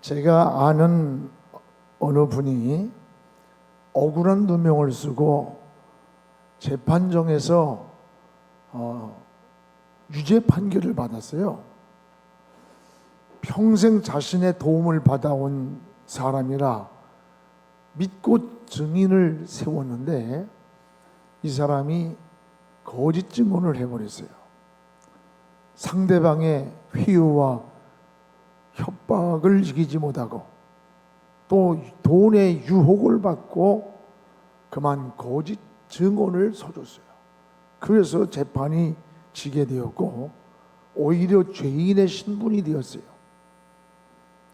제가 아는 어느 분이 억울한 누명을 쓰고 재판정에서 유죄 판결을 받았어요. 평생 자신의 도움을 받아온 사람이라 믿고 증인을 세웠는데 이 사람이 거짓 증언을 해버렸어요. 상대방의 회유와 협박을 이기지 못하고 또 돈의 유혹을 받고 그만 거짓 증언을 서줬어요. 그래서 재판이 지게 되었고 오히려 죄인의 신분이 되었어요.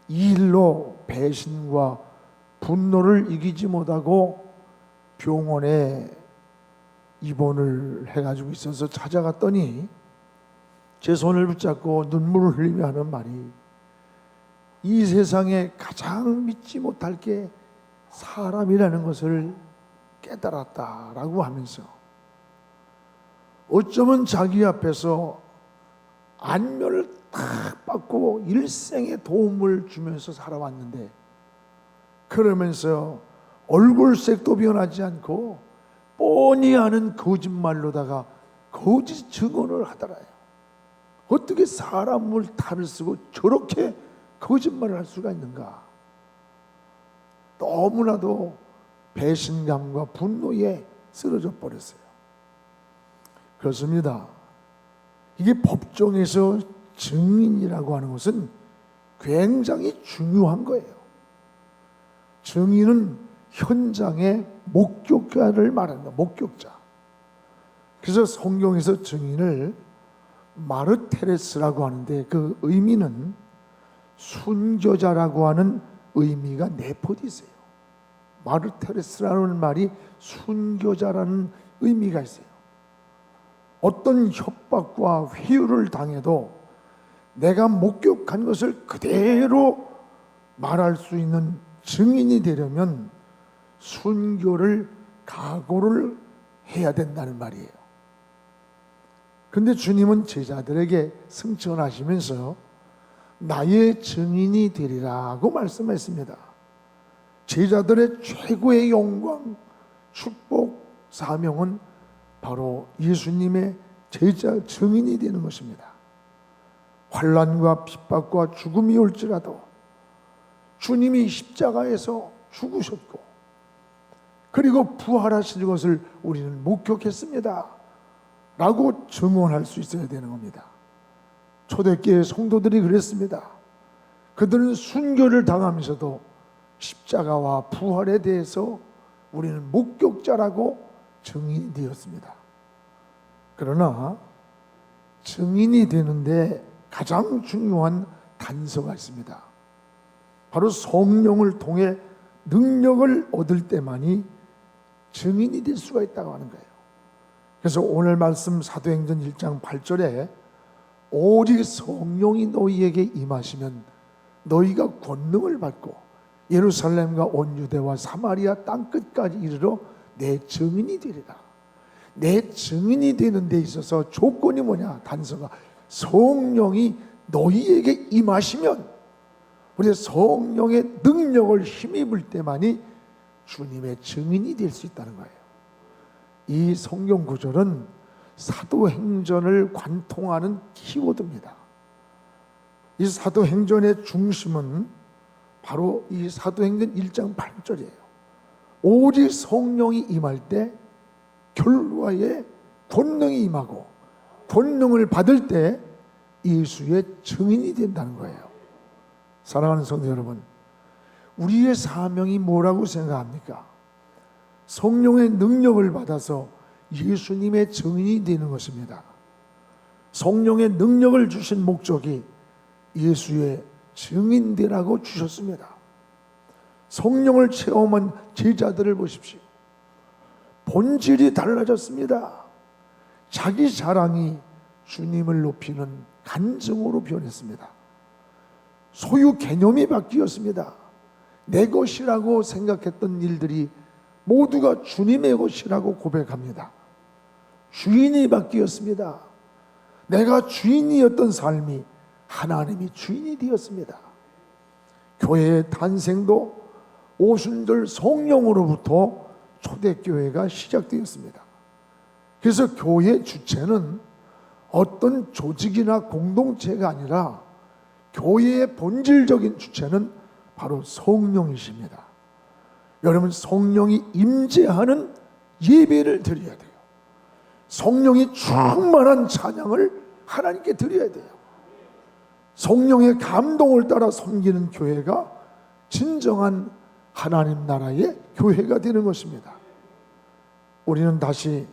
이 일로 배신과 분노를 이기지 못하고 병원에 입원을 해가지고 있어서 찾아갔더니 제 손을 붙잡고 눈물을 흘리며 하는 말이, 이 세상에 가장 믿지 못할 게 사람이라는 것을 깨달았다라고 하면서, 어쩌면 자기 앞에서 안면을 탁 받고 일생의 도움을 주면서 살아왔는데, 그러면서 얼굴색도 변하지 않고 뻔히 아는 거짓말로다가 거짓 증언을 하더라요. 어떻게 사람을 탈을 쓰고 저렇게 거짓말을 할 수가 있는가? 너무나도 배신감과 분노에 쓰러져 버렸어요. 그렇습니다. 이게 법정에서 증인이라고 하는 것은 굉장히 중요한 거예요. 증인은 현장의 목격자를 말합니다. 목격자. 그래서 성경에서 증인을 마르테레스라고 하는데, 그 의미는 순교자라고 하는 의미가 내포되어 있어요. 마르테레스라는 말이 순교자라는 의미가 있어요. 어떤 협박과 회유를 당해도 내가 목격한 것을 그대로 말할 수 있는 증인이 되려면 순교를 각오를 해야 된다는 말이에요. 그런데 주님은 제자들에게 승천하시면서 나의 증인이 되리라고 말씀했습니다. 제자들의 최고의 영광, 축복, 사명은 바로 예수님의 제자 증인이 되는 것입니다. 환난과 핍박과 죽음이 올지라도 주님이 십자가에서 죽으셨고 그리고 부활하신 것을 우리는 목격했습니다 라고 증언할 수 있어야 되는 겁니다. 초대교회 성도들이 그랬습니다. 그들은 순교를 당하면서도 십자가와 부활에 대해서 우리는 목격자라고 증인이 되었습니다. 그러나 증인이 되는데 가장 중요한 단서가 있습니다. 바로 성령을 통해 능력을 얻을 때만이 증인이 될 수가 있다고 하는 거예요. 그래서 오늘 말씀 사도행전 1장 8절에 오직 성령이 너희에게 임하시면 너희가 권능을 받고 예루살렘과 온 유대와 사마리아 땅끝까지 이르러 내 증인이 되리라. 내 증인이 되는 데 있어서 조건이 뭐냐? 단서가 성령이 너희에게 임하시면, 우리 성령의 능력을 힘입을 때만이 주님의 증인이 될 수 있다는 거예요. 이 성경 구절은 사도행전을 관통하는 키워드입니다. 이 사도행전의 중심은 바로 이 사도행전 1장 8절이에요. 오직 성령이 임할 때 결과에 권능이 임하고 권능을 받을 때 예수의 증인이 된다는 거예요. 사랑하는 성도 여러분, 우리의 사명이 뭐라고 생각합니까? 성령의 능력을 받아서 예수님의 증인이 되는 것입니다. 성령의 능력을 주신 목적이 예수의 증인되라고 주셨습니다. 성령을 체험한 제자들을 보십시오. 본질이 달라졌습니다. 자기 자랑이 주님을 높이는 간증으로 변했습니다. 소유 개념이 바뀌었습니다. 내 것이라고 생각했던 일들이 모두가 주님의 것이라고 고백합니다. 주인이 바뀌었습니다. 내가 주인이었던 삶이 하나님이 주인이 되었습니다. 교회의 탄생도 오순절 성령으로부터 초대교회가 시작되었습니다. 그래서 교회 주체는 어떤 조직이나 공동체가 아니라 교회의 본질적인 주체는 바로 성령이십니다. 여러분, 성령이 임재하는 예배를 드려야 돼요. 성령이 충만한 찬양을 하나님께 드려야 돼요. 성령의 감동을 따라 섬기는 교회가 진정한 하나님 나라의 교회가 되는 것입니다. 우리는 다시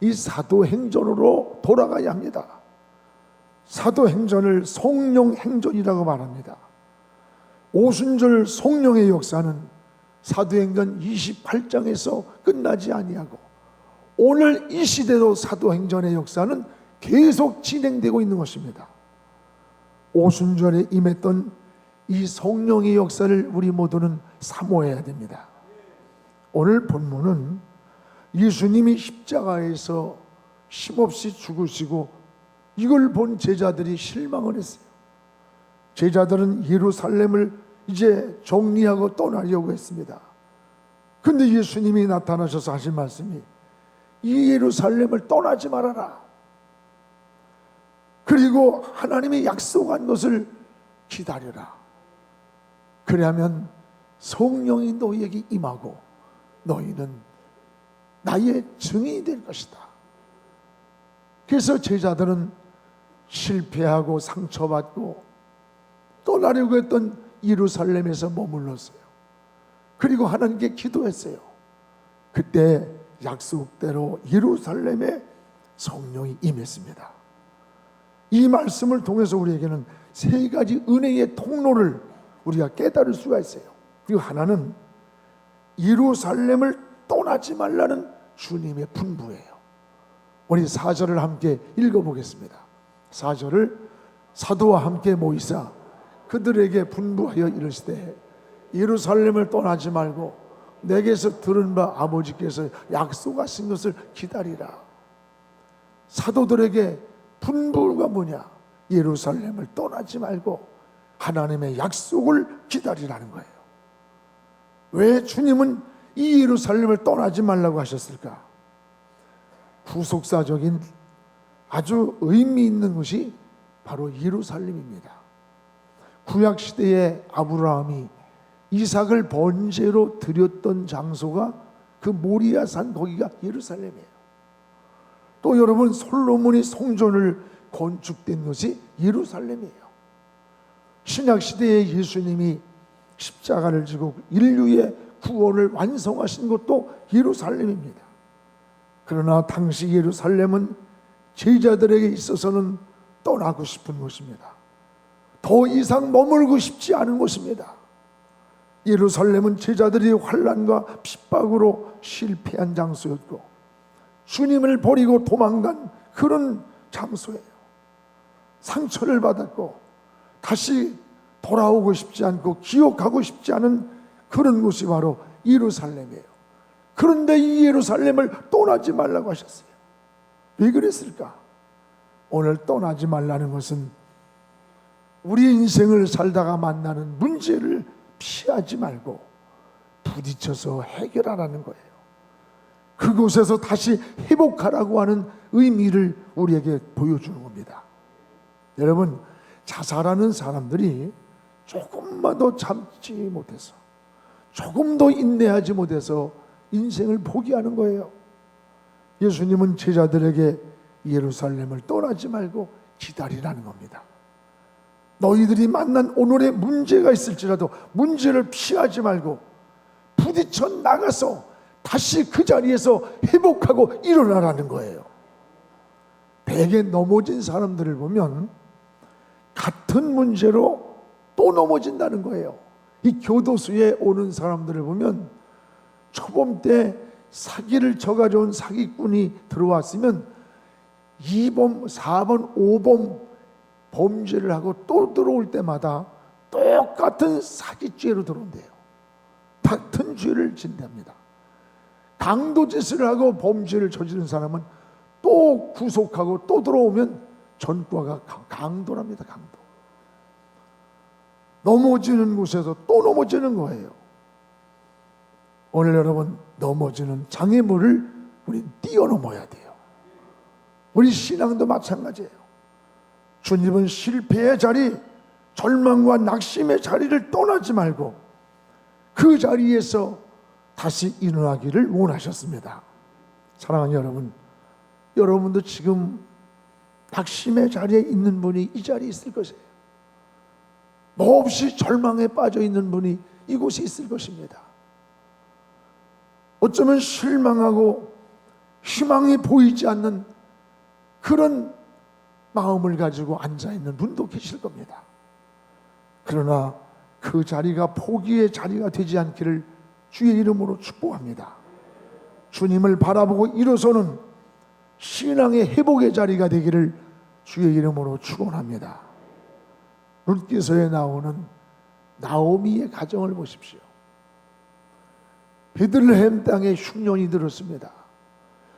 이 사도행전으로 돌아가야 합니다. 사도행전을 성령행전이라고 말합니다. 오순절 성령의 역사는 사도행전 28장에서 끝나지 아니하고 오늘 이 시대도 사도행전의 역사는 계속 진행되고 있는 것입니다. 오순절에 임했던 이 성령의 역사를 우리 모두는 사모해야 됩니다. 오늘 본문은 예수님이 십자가에서 힘없이 죽으시고 이걸 본 제자들이 실망을 했어요. 제자들은 예루살렘을 이제 정리하고 떠나려고 했습니다. 근데 예수님이 나타나셔서 하신 말씀이 이 예루살렘을 떠나지 말아라. 그리고 하나님이 약속한 것을 기다려라. 그러면 성령이 너희에게 임하고 너희는 나의 증인이 될 것이다. 그래서 제자들은 실패하고 상처받고 떠나려고 했던 예루살렘에서 머물렀어요. 그리고 하나님께 기도했어요. 그때 약속대로 예루살렘에 성령이 임했습니다. 이 말씀을 통해서 우리에게는 세 가지 은혜의 통로를 우리가 깨달을 수가 있어요. 그리고 하나는 예루살렘을 떠나지 말라는 주님의 분부예요. 우리 4절을 함께 읽어보겠습니다. 4절을 사도와 함께 모이사 그들에게 분부하여 이르시되 예루살렘을 떠나지 말고 내게서 들은 바 아버지께서 약속하신 것을 기다리라. 사도들에게 분부가 뭐냐? 예루살렘을 떠나지 말고 하나님의 약속을 기다리라는 거예요. 왜 주님은 이 예루살렘을 떠나지 말라고 하셨을까? 후속사적인 아주 의미 있는 것이 바로 예루살렘입니다. 구약시대의 아브라함이 이삭을 번제로 드렸던 장소가 그 모리아산, 거기가 예루살렘이에요. 또 여러분, 솔로몬이 성전을 건축된 것이 예루살렘이에요. 신약시대에 예수님이 십자가를 지고 인류의 구원을 완성하신 것도 예루살렘입니다. 그러나 당시 예루살렘은 제자들에게 있어서는 떠나고 싶은 곳입니다. 더 이상 머물고 싶지 않은 곳입니다. 예루살렘은 제자들이 환난과 핍박으로 실패한 장소였고 주님을 버리고 도망간 그런 장소예요. 상처를 받았고 다시 돌아오고 싶지 않고 기억하고 싶지 않은 그런 곳이 바로 예루살렘이에요. 그런데 이 예루살렘을 떠나지 말라고 하셨어요. 왜 그랬을까? 오늘 떠나지 말라는 것은 우리 인생을 살다가 만나는 문제를 피하지 말고 부딪혀서 해결하라는 거예요. 그곳에서 다시 회복하라고 하는 의미를 우리에게 보여주는 겁니다. 여러분, 자살하는 사람들이 조금만 더 참지 못해서, 조금 더 인내하지 못해서 인생을 포기하는 거예요. 예수님은 제자들에게 예루살렘을 떠나지 말고 기다리라는 겁니다. 너희들이 만난 오늘의 문제가 있을지라도 문제를 피하지 말고 부딪혀 나가서 다시 그 자리에서 회복하고 일어나라는 거예요. 대개 넘어진 사람들을 보면 같은 문제로 또 넘어진다는 거예요. 이 교도소에 오는 사람들을 보면 초범 때 사기를 쳐가져온 사기꾼이 들어왔으면 2범, 4번, 5범 범죄를 하고 또 들어올 때마다 똑같은 사기죄로 들어온대요. 같은 죄를 진답니다. 강도짓을 하고 범죄를 저지른 사람은 또 구속하고 또 들어오면 전과가 강도랍니다. 강도. 넘어지는 곳에서 또 넘어지는 거예요. 오늘 여러분, 넘어지는 장애물을 우리 뛰어넘어야 돼요. 우리 신앙도 마찬가지예요. 주님은 실패의 자리, 절망과 낙심의 자리를 떠나지 말고 그 자리에서 다시 일어나기를 원하셨습니다. 사랑하는 여러분, 여러분도 지금 낙심의 자리에 있는 분이 이 자리에 있을 것이에요. 몹시 절망에 빠져 있는 분이 이곳에 있을 것입니다. 어쩌면 실망하고 희망이 보이지 않는 그런 마음을 가지고 앉아있는 분도 계실 겁니다. 그러나 그 자리가 포기의 자리가 되지 않기를 주의 이름으로 축복합니다. 주님을 바라보고 일어서는 신앙의 회복의 자리가 되기를 주의 이름으로 축원합니다. 룻기서에 나오는 나오미의 가정을 보십시오. 베들레헴 땅에 흉년이 들었습니다.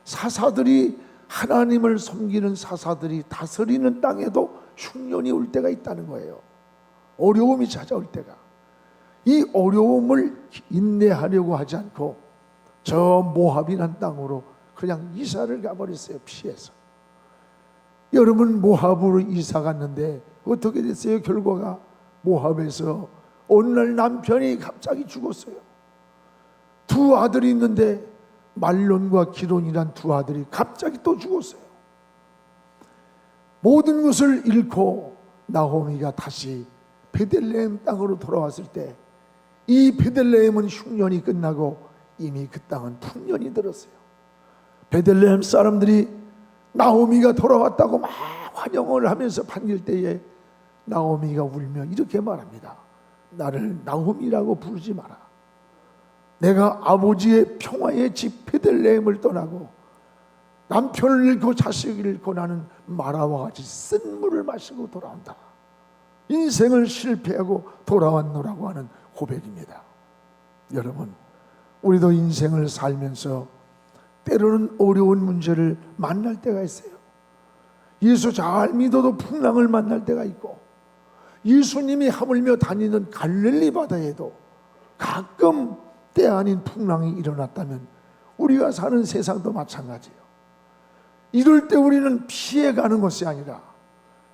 사사들이, 하나님을 섬기는 사사들이 다스리는 땅에도 흉년이 올 때가 있다는 거예요. 어려움이 찾아올 때가. 이 어려움을 인내하려고 하지 않고 저 모압이란 땅으로 그냥 이사를 가버렸어요. 피해서. 여러분, 모압으로 이사 갔는데 어떻게 됐어요? 결과가 모압에서 어느 날 남편이 갑자기 죽었어요. 두 아들이 있는데 말론과 기론이란 두 아들이 갑자기 또 죽었어요. 모든 것을 잃고 나오미가 다시 베들레헴 땅으로 돌아왔을 때 이 베들레헴은 흉년이 끝나고 이미 그 땅은 풍년이 들었어요. 베들레헴 사람들이 나오미가 돌아왔다고 막 환영을 하면서 반길 때에 나오미가 울며 이렇게 말합니다. 나를 나오미라고 부르지 마라. 내가 아버지의 평화의 집 베들레헴을 떠나고 남편을 잃고 자식을 잃고 나는 마라와 같이 쓴 물을 마시고 돌아온다. 인생을 실패하고 돌아왔노라고 하는 고백입니다. 여러분, 우리도 인생을 살면서 때로는 어려운 문제를 만날 때가 있어요. 예수 잘 믿어도 풍랑을 만날 때가 있고, 예수님이 하물며 다니는 갈릴리 바다에도 가끔 때 아닌 풍랑이 일어났다면 우리가 사는 세상도 마찬가지예요. 이럴 때 우리는 피해가는 것이 아니라,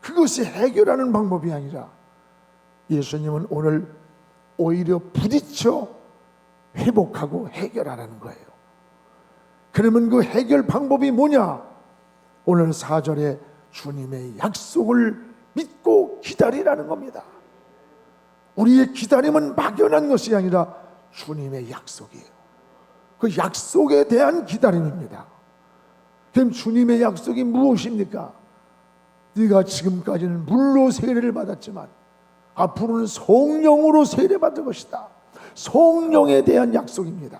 그것이 해결하는 방법이 아니라, 예수님은 오늘 오히려 부딪혀 회복하고 해결하라는 거예요. 그러면 그 해결 방법이 뭐냐? 오늘 4절에 주님의 약속을 믿고 기다리라는 겁니다. 우리의 기다림은 막연한 것이 아니라 주님의 약속이에요. 그 약속에 대한 기다림입니다. 그럼 주님의 약속이 무엇입니까? 네가 지금까지는 물로 세례를 받았지만 앞으로는 성령으로 세례받을 것이다. 성령에 대한 약속입니다.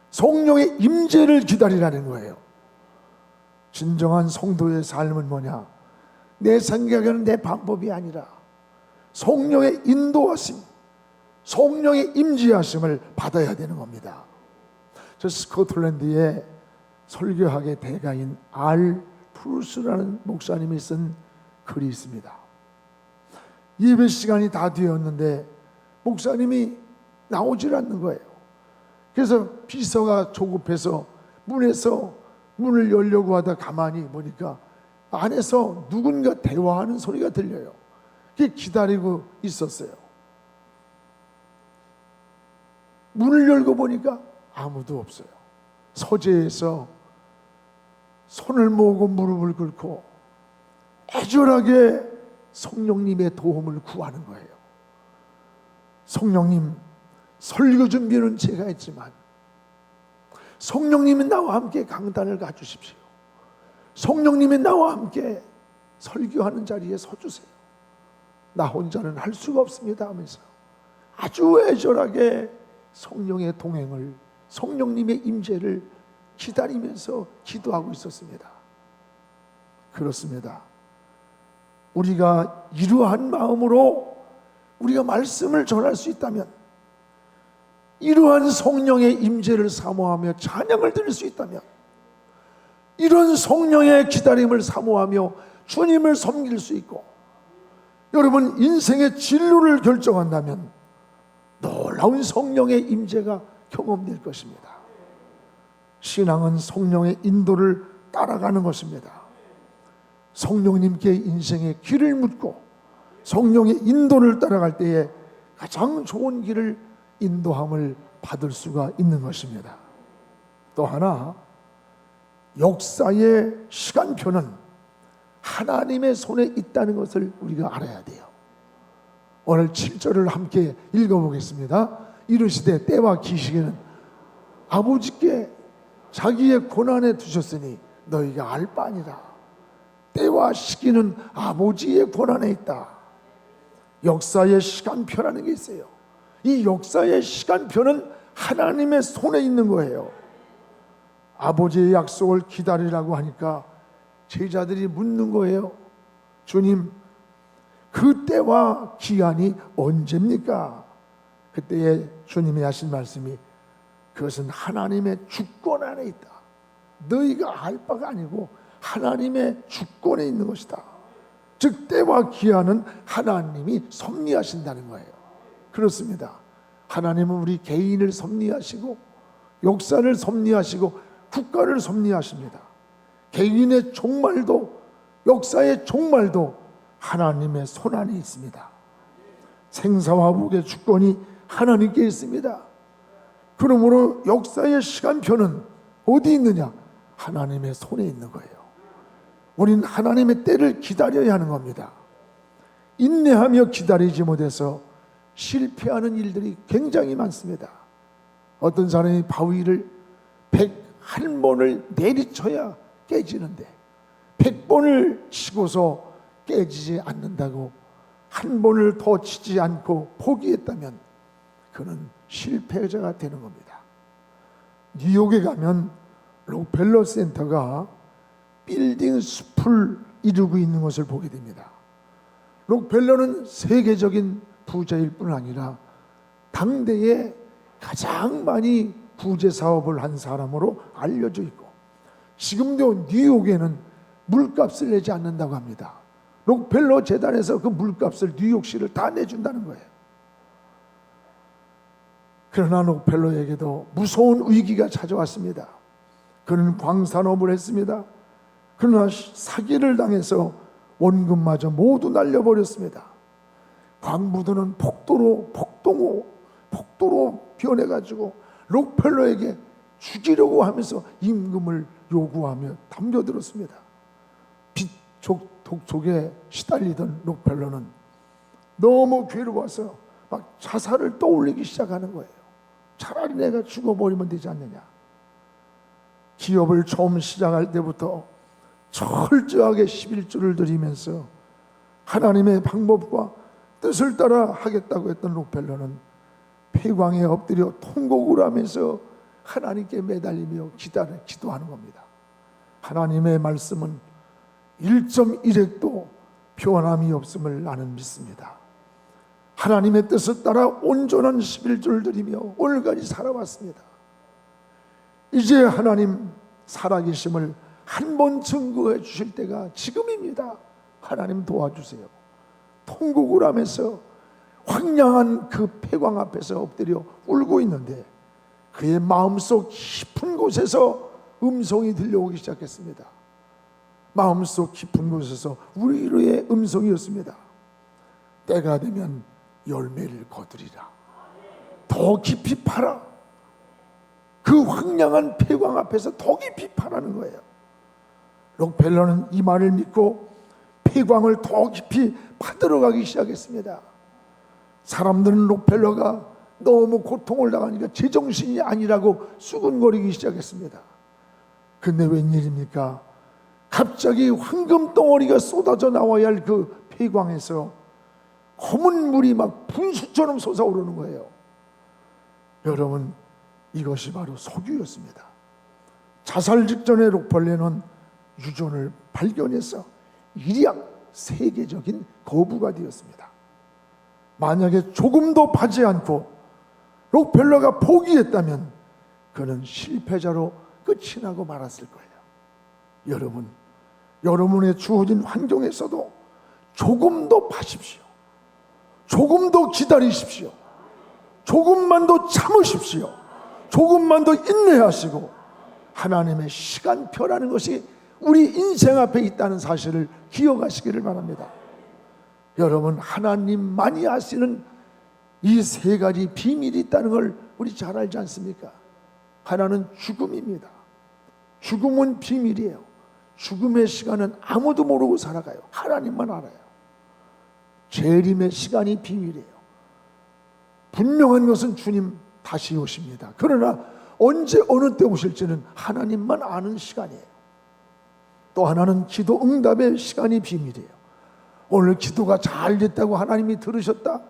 성령의 임재를 기다리라는 거예요. 진정한 성도의 삶은 뭐냐? 내 생각에는 내 방법이 아니라 성령의 인도하심, 성령의 임재하심을 받아야 되는 겁니다. 저 스코틀랜드에 설교학의 대가인 알 프루스라는 목사님이 쓴 글이 있습니다. 예배 시간이 다 되었는데 목사님이 나오질 않는 거예요. 그래서 비서가 조급해서 문에서 문을 열려고 하다 가만히 보니까 안에서 누군가 대화하는 소리가 들려요. 그게 기다리고 있었어요. 문을 열고 보니까 아무도 없어요. 서재에서 손을 모으고 무릎을 꿇고 애절하게 성령님의 도움을 구하는 거예요. 성령님, 설교 준비는 제가 했지만 성령님이 나와 함께 강단을 가주십시오. 성령님이 나와 함께 설교하는 자리에 서주세요. 나 혼자는 할 수가 없습니다 하면서 아주 애절하게 성령의 동행을, 성령님의 임재를 기다리면서 기도하고 있었습니다. 그렇습니다. 우리가 이러한 마음으로 우리가 말씀을 전할 수 있다면, 이러한 성령의 임재를 사모하며 찬양을 드릴 수 있다면, 이런 성령의 기다림을 사모하며 주님을 섬길 수 있고, 여러분 인생의 진로를 결정한다면 놀라운 성령의 임재가 경험될 것입니다. 신앙은 성령의 인도를 따라가는 것입니다. 성령님께 인생의 길을 묻고 성령의 인도를 따라갈 때에 가장 좋은 길을 인도함을 받을 수가 있는 것입니다. 또 하나, 역사의 시간표는 하나님의 손에 있다는 것을 우리가 알아야 돼요. 오늘 7절을 함께 읽어보겠습니다. 이르시되 때와 기시기는 아버지께 자기의 권한에 두셨으니 너희가 알 바 아니라. 때와 시기는 아버지의 권한에 있다. 역사의 시간표라는 게 있어요. 이 역사의 시간표는 하나님의 손에 있는 거예요. 아버지의 약속을 기다리라고 하니까 제자들이 묻는 거예요. 주님, 그 때와 기한이 언제입니까? 그때에 주님이 하신 말씀이 그것은 하나님의 주권 안에 있다. 너희가 알 바가 아니고 하나님의 주권에 있는 것이다. 즉 때와 기한은 하나님이 섭리하신다는 거예요. 그렇습니다. 하나님은 우리 개인을 섭리하시고 역사를 섭리하시고 국가를 섭리하십니다. 개인의 종말도 역사의 종말도 하나님의 손안에 있습니다. 생사와 복의 주권이 하나님께 있습니다. 그러므로 역사의 시간표는 어디 있느냐? 하나님의 손에 있는 거예요. 우리는 하나님의 때를 기다려야 하는 겁니다. 인내하며 기다리지 못해서 실패하는 일들이 굉장히 많습니다. 어떤 사람이 바위를 101번을 내리쳐야 깨지는데 100번을 치고서 깨지지 않는다고 한 번을 더 치지 않고 포기했다면 그는 실패자가 되는 겁니다. 뉴욕에 가면 록펠러 센터가 빌딩 숲을 이루고 있는 것을 보게 됩니다. 록펠러는 세계적인 부자일 뿐 아니라 당대에 가장 많이 부재 사업을 한 사람으로 알려져 있고 지금도 뉴욕에는 물값을 내지 않는다고 합니다. 록펠러 재단에서 그 물값을 뉴욕시를 다 내준다는 거예요. 그러나 록펠러에게도 무서운 위기가 찾아왔습니다. 그는 광산업을 했습니다. 그러나 사기를 당해서 원금마저 모두 날려버렸습니다. 광부들은 폭도로 변해가지고 록펠러에게 죽이려고 하면서 임금을 요구하며 덤벼들었습니다. 독촉에 시달리던 록펠러는 너무 괴로워서 막 자살을 떠올리기 시작하는 거예요. 차라리 내가 죽어버리면 되지 않느냐. 기업을 처음 시작할 때부터 철저하게 11조를 드리면서 하나님의 방법과 뜻을 따라 하겠다고 했던 록펠러는 폐광에 엎드려 통곡을 하면서 하나님께 매달리며 기도하는 겁니다. 하나님의 말씀은 1.1핵도 변함이 없음을 나는 믿습니다. 하나님의 뜻을 따라 온전한 11조를 드리며 오늘까지 살아왔습니다. 이제 하나님 살아계심을 한 번 증거해 주실 때가 지금입니다. 하나님 도와주세요. 통곡을 하면서 황량한 그 폐광 앞에서 엎드려 울고 있는데 그의 마음속 깊은 곳에서 음성이 들려오기 시작했습니다. 마음속 깊은 곳에서 우리의 음성이었습니다. 때가 되면 열매를 거두리라. 더 깊이 파라. 그 황량한 폐광 앞에서 더 깊이 파라는 거예요. 록펠러는 이 말을 믿고 폐광을 더 깊이 파들어가기 시작했습니다. 사람들은 록펠러가 너무 고통을 당하니까 제정신이 아니라고 수군거리기 시작했습니다. 근데 웬일입니까? 갑자기 황금 덩어리가 쏟아져 나와야 할 그 폐광에서 검은 물이 막 분수처럼 솟아오르는 거예요. 여러분, 이것이 바로 석유였습니다. 자살 직전에 록펠러는 유전을 발견해서 일약 세계적인 거부가 되었습니다. 만약에 조금도 파지 않고 록펠러가 포기했다면 그는 실패자로 끝이 나고 말았을 거예요. 여러분, 여러분의 주어진 환경에서도 조금도 파십시오. 조금 더 기다리십시오. 조금만 더 참으십시오. 조금만 더 인내하시고 하나님의 시간표라는 것이 우리 인생 앞에 있다는 사실을 기억하시기를 바랍니다. 여러분, 하나님만이 아시는 이 세 가지 비밀이 있다는 걸 우리 잘 알지 않습니까? 하나는 죽음입니다. 죽음은 비밀이에요. 죽음의 시간은 아무도 모르고 살아가요. 하나님만 알아요. 재림의 시간이 비밀이에요. 분명한 것은 주님 다시 오십니다. 그러나 언제 어느 때 오실지는 하나님만 아는 시간이에요. 또 하나는 기도 응답의 시간이 비밀이에요. 오늘 기도가 잘 됐다고 하나님이 들으셨다?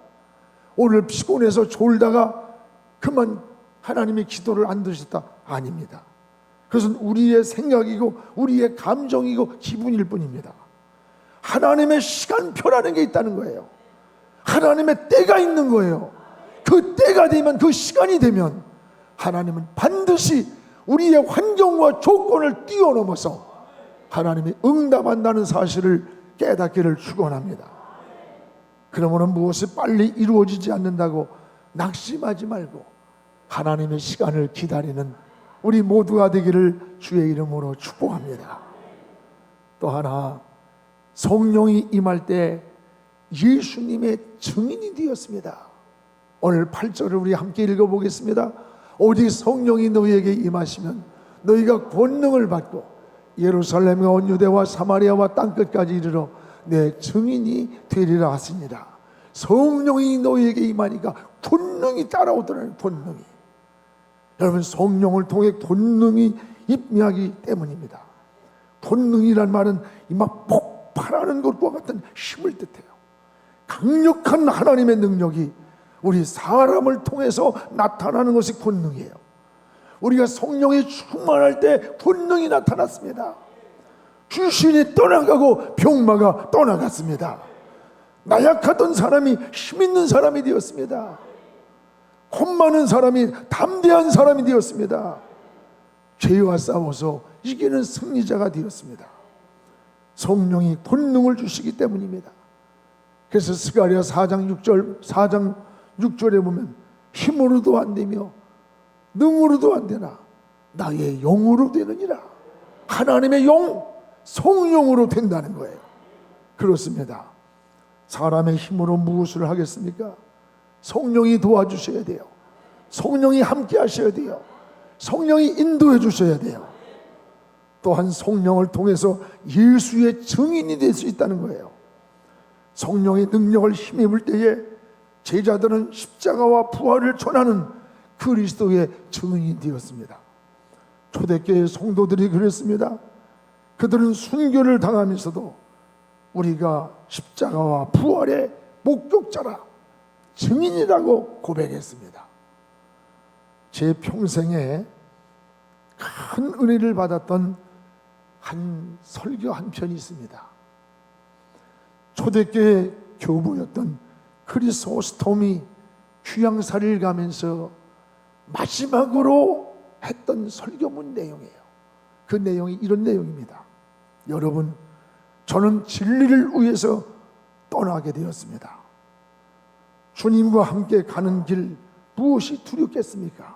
오늘 피곤해서 졸다가 그만 하나님의 기도를 안 들으셨다? 아닙니다. 그것은 우리의 생각이고 우리의 감정이고 기분일 뿐입니다. 하나님의 시간표라는 게 있다는 거예요. 하나님의 때가 있는 거예요. 그 때가 되면, 그 시간이 되면 하나님은 반드시 우리의 환경과 조건을 뛰어넘어서 하나님이 응답한다는 사실을 깨닫기를 축원합니다. 그러므로 무엇이 빨리 이루어지지 않는다고 낙심하지 말고 하나님의 시간을 기다리는 우리 모두가 되기를 주의 이름으로 축복합니다. 또 하나, 성령이 임할 때 예수님의 증인이 되었습니다. 오늘 8절을 우리 함께 읽어보겠습니다. 오직 성령이 너희에게 임하시면 너희가 권능을 받고 예루살렘과 온 유대와 사마리아와 땅끝까지 이르러 내 증인이 되리라 하시니라. 성령이 너희에게 임하니까 권능이 따라오더라는, 권능이. 여러분, 성령을 통해 권능이 임하기 때문입니다. 권능이란 말은 막 폭발하는 것과 같은 힘을 뜻해요. 강력한 하나님의 능력이 우리 사람을 통해서 나타나는 것이 권능이에요. 우리가 성령에 충만할 때 권능이 나타났습니다. 귀신이 떠나가고 병마가 떠나갔습니다. 나약하던 사람이 힘있는 사람이 되었습니다. 겁 많은 사람이 담대한 사람이 되었습니다. 죄와 싸워서 이기는 승리자가 되었습니다. 성령이 권능을 주시기 때문입니다. 그래서 스가랴 4장 6절에 보면 힘으로도 안 되며 능으로도 안 되나 나의 영으로 되느니라. 하나님의 영, 성령으로 된다는 거예요. 그렇습니다. 사람의 힘으로 무엇을 하겠습니까? 성령이 도와주셔야 돼요. 성령이 함께 하셔야 돼요. 성령이 인도해 주셔야 돼요. 또한 성령을 통해서 예수의 증인이 될 수 있다는 거예요. 성령의 능력을 힘입을 때에 제자들은 십자가와 부활을 전하는 그리스도의 증인이 되었습니다. 초대교회 성도들이 그랬습니다. 그들은 순교를 당하면서도 우리가 십자가와 부활의 목격자라, 증인이라고 고백했습니다. 제 평생에 큰 은혜를 받았던 한 설교 한 편이 있습니다. 초대교회 교부였던 크리소스톰이 휴양사를 가면서 마지막으로 했던 설교문 내용이에요. 그 내용이 이런 내용입니다. 여러분, 저는 진리를 위해서 떠나게 되었습니다. 주님과 함께 가는 길 무엇이 두렵겠습니까?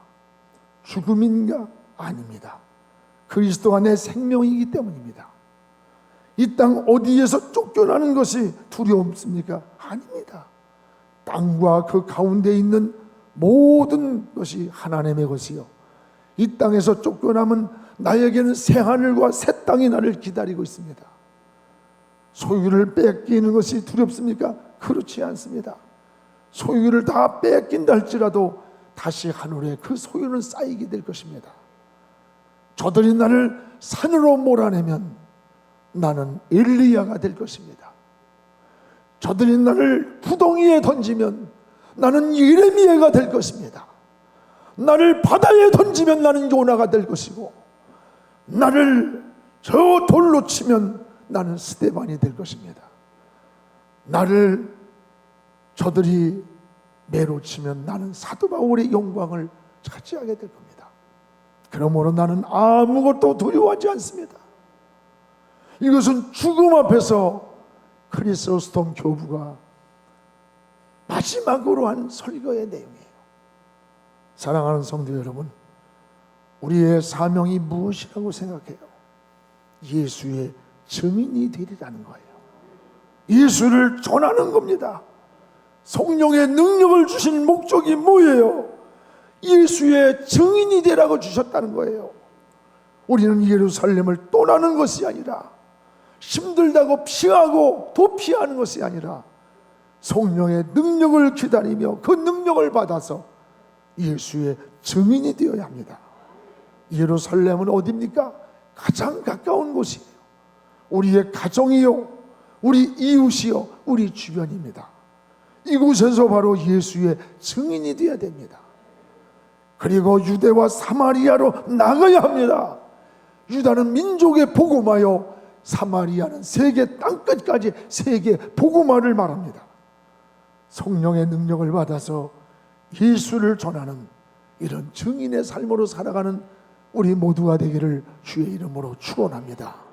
죽음인가? 아닙니다. 그리스도가 내 생명이기 때문입니다. 이 땅 어디에서 쫓겨나는 것이 두려움습니까? 아닙니다. 땅과 그 가운데 있는 모든 것이 하나님의 것이요, 이 땅에서 쫓겨나면 나에게는 새하늘과 새 땅이 나를 기다리고 있습니다. 소유를 뺏기는 것이 두렵습니까? 그렇지 않습니다. 소유를 다 뺏긴다 할지라도 다시 하늘에 그 소유는 쌓이게 될 것입니다. 저들이 나를 산으로 몰아내면 나는 엘리야가 될 것입니다. 저들이 나를 구덩이에 던지면 나는 예레미야가 될 것입니다. 나를 바다에 던지면 나는 요나가 될 것이고, 나를 저 돌로 치면 나는 스데반이 될 것입니다. 나를 저들이 매로 치면 나는 사도 바울의 영광을 차지하게 될 겁니다. 그러므로 나는 아무것도 두려워하지 않습니다. 이것은 죽음 앞에서 크리소스톰 교부가 마지막으로 한 설교의 내용이에요. 사랑하는 성도 여러분, 우리의 사명이 무엇이라고 생각해요? 예수의 증인이 되리라는 거예요. 예수를 전하는 겁니다. 성령의 능력을 주신 목적이 뭐예요? 예수의 증인이 되라고 주셨다는 거예요. 우리는 예루살렘을 떠나는 것이 아니라, 힘들다고 피하고 도피하는 것이 아니라 성령의 능력을 기다리며 그 능력을 받아서 예수의 증인이 되어야 합니다. 예루살렘은 어디입니까? 가장 가까운 곳이에요. 우리의 가정이요, 우리 이웃이요, 우리 주변입니다. 이곳에서 바로 예수의 증인이 되어야 됩니다. 그리고 유대와 사마리아로 나가야 합니다. 유다는 민족의 복음화요, 사마리아는 세계 땅끝까지 세계 복음화를 말합니다. 성령의 능력을 받아서 예수를 전하는 이런 증인의 삶으로 살아가는 우리 모두가 되기를 주의 이름으로 축원합니다.